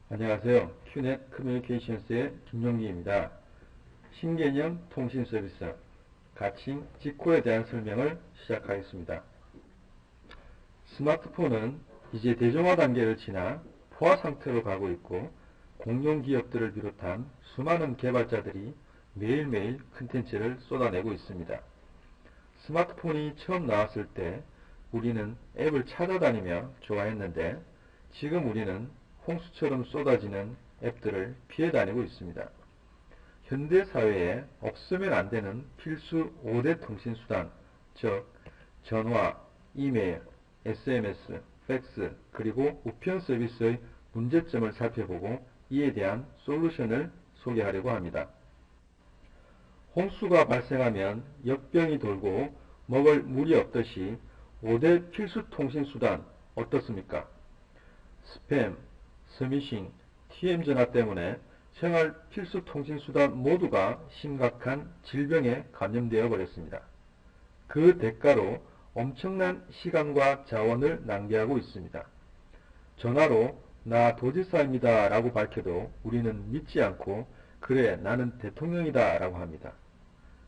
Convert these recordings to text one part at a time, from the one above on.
안녕하세요. 큐넷 커뮤니케이션스의 김용기입니다. 신개념 통신 서비스, 가칭 지코에 대한 설명을 시작하겠습니다. 스마트폰은 이제 대중화 단계를 지나 포화 상태로 가고 있고, 공룡 기업들을 비롯한 수많은 개발자들이 매일매일 콘텐츠를 쏟아내고 있습니다. 스마트폰이 처음 나왔을 때 우리는 앱을 찾아다니며 좋아했는데, 지금 우리는 홍수처럼 쏟아지는 앱들을 피해 다니고 있습니다. 현대 사회에 없으면 안 되는 필수 5대 통신수단, 즉 전화, 이메일, SMS, 팩스, 그리고 우편 서비스의 문제점을 살펴보고 이에 대한 솔루션을 소개하려고 합니다. 홍수가 발생하면 역병이 돌고 먹을 물이 없듯이 5대 필수 통신수단 어떻습니까? 스팸, 스미싱, TM전화 때문에 생활 필수 통신수단 모두가 심각한 질병에 감염되어 버렸습니다. 그 대가로 엄청난 시간과 자원을 낭비하고 있습니다. 전화로 나 도지사입니다 라고 밝혀도 우리는 믿지 않고 그래 나는 대통령이다 라고 합니다.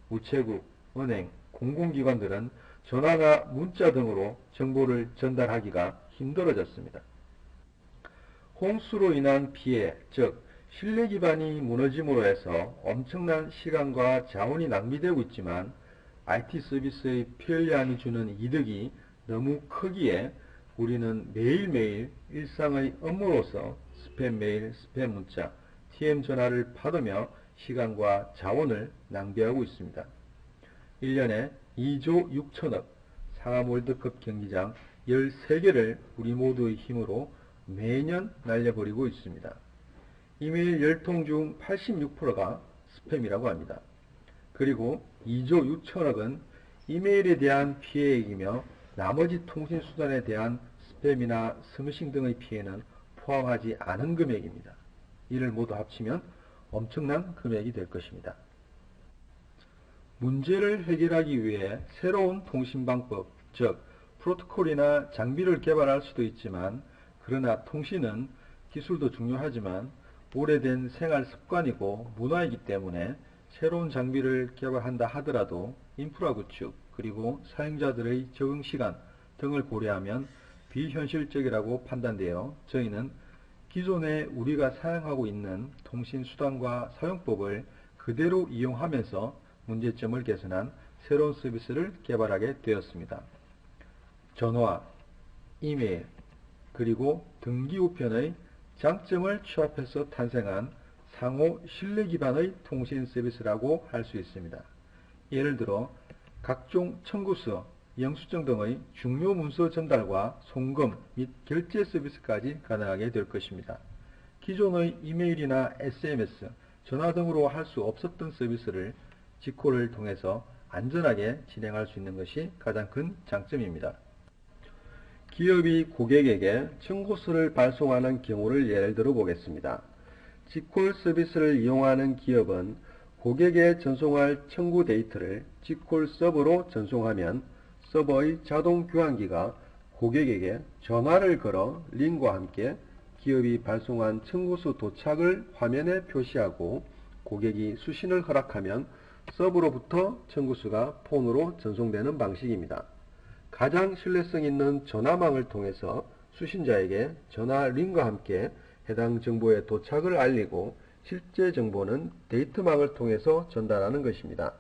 우체국, 은행, 공공기관들은 전화나 문자 등으로 정보를 전달하기가 힘들어졌습니다. 홍수로 인한 피해, 즉 신뢰 기반이 무너짐으로 해서 엄청난 시간과 자원이 낭비되고 있지만 IT 서비스의 편리함이 주는 이득이 너무 크기에 우리는 매일매일 일상의 업무로서 스팸 메일, 스팸 문자, TM 전화를 받으며 시간과 자원을 낭비하고 있습니다. 1년에 2조 6천억, 상암 월드컵 경기장 13개를 우리 모두의 힘으로 매년 날려버리고 있습니다. 이메일 10통 중 86%가 스팸이라고 합니다. 그리고 2조 6천억은 이메일에 대한 피해액이며 나머지 통신수단에 대한 스팸이나 스미싱 등의 피해는 포함하지 않은 금액입니다. 이를 모두 합치면 엄청난 금액이 될 것입니다. 문제를 해결하기 위해 새로운 통신방법, 즉 프로토콜이나 장비를 개발할 수도 있지만, 그러나 통신은 기술도 중요하지만 오래된 생활 습관이고 문화이기 때문에 새로운 장비를 개발한다 하더라도 인프라 구축, 그리고 사용자들의 적응 시간 등을 고려하면 비현실적이라고 판단되어 저희는 기존에 우리가 사용하고 있는 통신수단과 사용법을 그대로 이용하면서 문제점을 개선한 새로운 서비스를 개발하게 되었습니다. 전화, 이메일, 그리고 등기우편의 장점을 취합해서 탄생한 상호 신뢰 기반의 통신 서비스라고 할 수 있습니다. 예를 들어 각종 청구서, 영수증 등의 중요 문서 전달과 송금 및 결제 서비스까지 가능하게 될 것입니다. 기존의 이메일이나 SMS, 전화 등으로 할 수 없었던 서비스를 지코를 통해서 안전하게 진행할 수 있는 것이 가장 큰 장점입니다. 기업이 고객에게 청구서를 발송하는 경우를 예를 들어 보겠습니다. 지콜 서비스를 이용하는 기업은 고객에 전송할 청구 데이터를 지콜 서버로 전송하면 서버의 자동 교환기가 고객에게 전화를 걸어 링과 함께 기업이 발송한 청구서 도착을 화면에 표시하고 고객이 수신을 허락하면 서버로부터 청구서가 폰으로 전송되는 방식입니다. 가장 신뢰성 있는 전화망을 통해서 수신자에게 전화 링과 함께 해당 정보의 도착을 알리고 실제 정보는 데이터망을 통해서 전달하는 것입니다.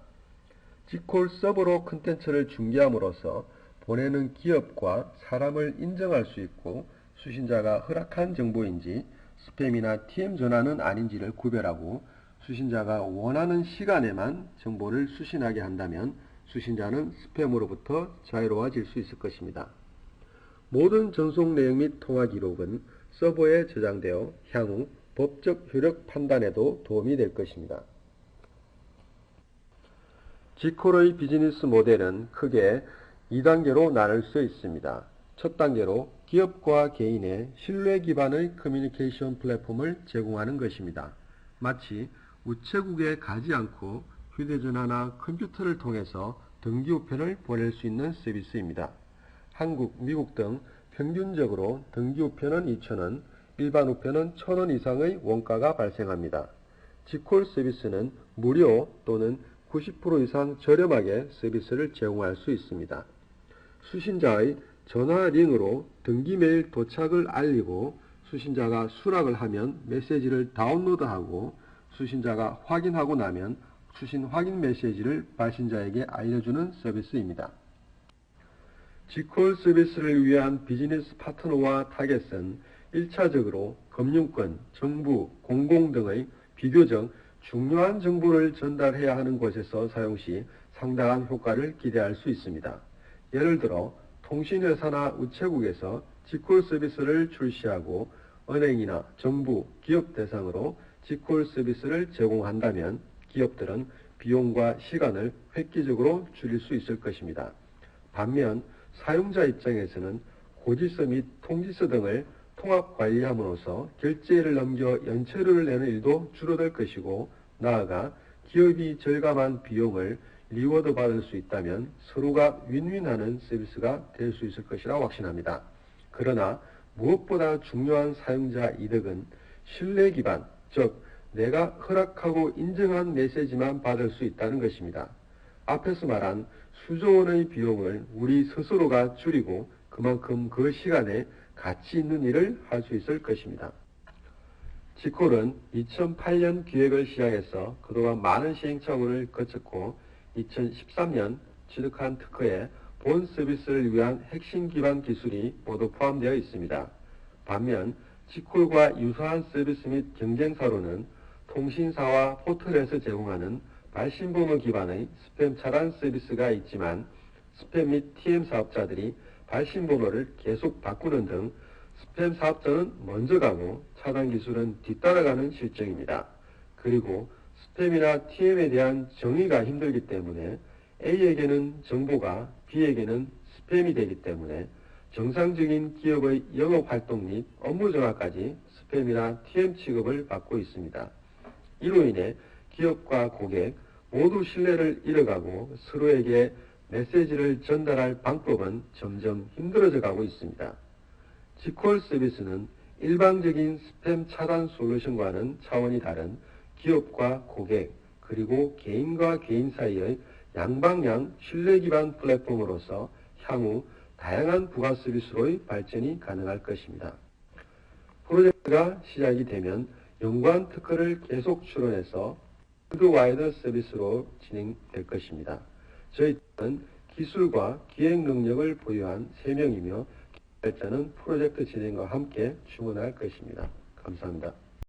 지콜 서버로 콘텐츠를 중개함으로써 보내는 기업과 사람을 인정할 수 있고 수신자가 허락한 정보인지 스팸이나 TM 전화는 아닌지를 구별하고 수신자가 원하는 시간에만 정보를 수신하게 한다면 수신자는 스팸으로부터 자유로워질 수 있을 것입니다. 모든 전송 내용 및 통화 기록은 서버에 저장되어 향후 법적 효력 판단에도 도움이 될 것입니다. 지콜의 비즈니스 모델은 크게 2단계로 나눌 수 있습니다. 첫 단계로 기업과 개인의 신뢰 기반의 커뮤니케이션 플랫폼을 제공하는 것입니다. 마치 우체국에 가지 않고 휴대전화나 컴퓨터를 통해서 등기우편을 보낼 수 있는 서비스입니다. 한국, 미국 등 평균적으로 등기우편은 2,000원, 일반 우편은 1,000원 이상의 원가가 발생합니다. 직콜 서비스는 무료 또는 90% 이상 저렴하게 서비스를 제공할 수 있습니다. 수신자의 전화 링으로 등기 메일 도착을 알리고 수신자가 수락을 하면 메시지를 다운로드하고 수신자가 확인하고 나면 수신 확인 메시지를 발신자에게 알려주는 서비스입니다. 직콜 서비스를 위한 비즈니스 파트너와 타겟은 1차적으로 금융권, 정부, 공공 등의 비교적 중요한 정보를 전달해야 하는 곳에서 사용 시 상당한 효과를 기대할 수 있습니다. 예를 들어 통신회사나 우체국에서 직콜 서비스를 출시하고 은행이나 정부, 기업 대상으로 직콜 서비스를 제공한다면 기업들은 비용과 시간을 획기적으로 줄일 수 있을 것입니다. 반면 사용자 입장에서는 고지서 및 통지서 등을 통합 관리함으로써 결제를 넘겨 연체료를 내는 일도 줄어들 것이고 나아가 기업이 절감한 비용을 리워드 받을 수 있다면 서로가 윈윈하는 서비스가 될 수 있을 것이라 확신합니다. 그러나 무엇보다 중요한 사용자 이득은 신뢰 기반, 즉 내가 허락하고 인정한 메시지만 받을 수 있다는 것입니다. 앞에서 말한 수조 원의 비용을 우리 스스로가 줄이고 그만큼 그 시간에 가치 있는 일을 할 수 있을 것입니다. 직콜은 2008년 기획을 시작해서 그동안 많은 시행착오를 거쳤고 2013년 취득한 특허에 본 서비스를 위한 핵심 기반 기술이 모두 포함되어 있습니다. 반면 직콜과 유사한 서비스 및 경쟁사로는 통신사와 포털에서 제공하는 발신번호 기반의 스팸 차단 서비스가 있지만 스팸 및 TM 사업자들이 발신번호를 계속 바꾸는 등 스팸 사업자는 먼저 가고 차단 기술은 뒤따라가는 실정입니다. 그리고 스팸이나 TM에 대한 정의가 힘들기 때문에 A에게는 정보가 B에게는 스팸이 되기 때문에 정상적인 기업의 영업활동 및 업무 전화까지 스팸이나 TM 취급을 받고 있습니다. 이로 인해 기업과 고객 모두 신뢰를 잃어가고 서로에게 메시지를 전달할 방법은 점점 힘들어져 가고 있습니다. 직콜 서비스는 일반적인 스팸 차단 솔루션과는 차원이 다른 기업과 고객 그리고 개인과 개인 사이의 양방향 신뢰 기반 플랫폼으로서 향후 다양한 부가 서비스로의 발전이 가능할 것입니다. 프로젝트가 시작이 되면 연관 특허를 계속 출원해서 월드와이드 서비스로 진행될 것입니다. 저희는 기술과 기획 능력을 보유한 3명이며 개발자는 프로젝트 진행과 함께 충원할 것입니다. 감사합니다.